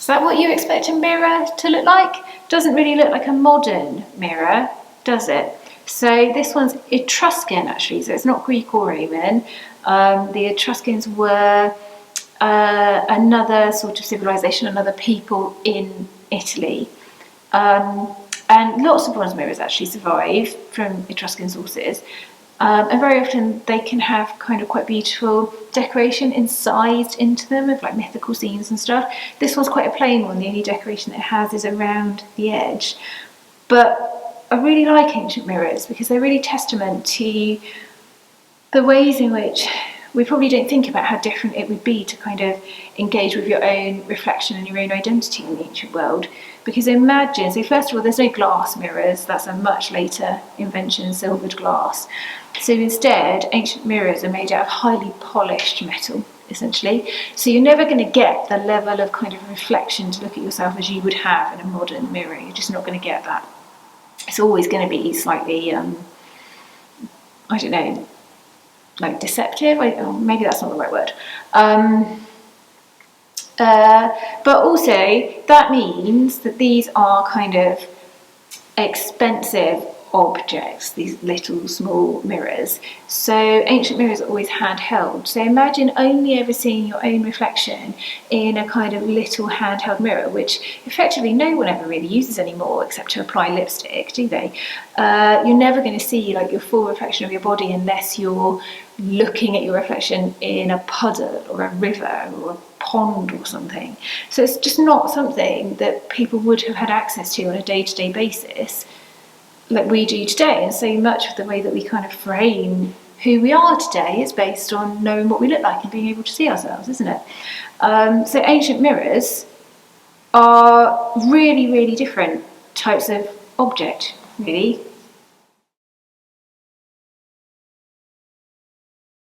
Is that what you expect a mirror to look like? Doesn't really look like a modern mirror, does it? So this one's Etruscan actually, so it's not Greek or Roman. The Etruscans were another sort of civilization, another people in Italy. And lots of bronze mirrors actually survive from Etruscan sources. And very often they can have kind of quite beautiful decoration incised into them of like mythical scenes and stuff. This one's quite a plain one, the only decoration it has is around the edge. But I really like ancient mirrors because they're really testament to the ways in which we probably don't think about how different it would be to kind of engage with your own reflection and your own identity in the ancient world. Because imagine, so first of all, there's no glass mirrors, that's a much later invention, silvered glass. So instead, ancient mirrors are made out of highly polished metal, essentially. So you're never going to get the level of kind of reflection to look at yourself as you would have in a modern mirror. You're just not going to get that. It's always going to be slightly, I don't know, like deceptive, maybe that's not the right word. But also that means that these are kind of expensive objects, these little small mirrors. So ancient mirrors are always handheld. So imagine only ever seeing your own reflection in a kind of little handheld mirror, which effectively no one ever really uses anymore except to apply lipstick, do they? You're never going to see like your full reflection of your body unless you're looking at your reflection in a puddle or a river or a pond or something. So it's just not something that people would have had access to on a day-to-day basis like we do today. And so much of the way that we kind of frame who we are today is based on knowing what we look like and being able to see ourselves, isn't it? So ancient mirrors are really, really different types of object, really.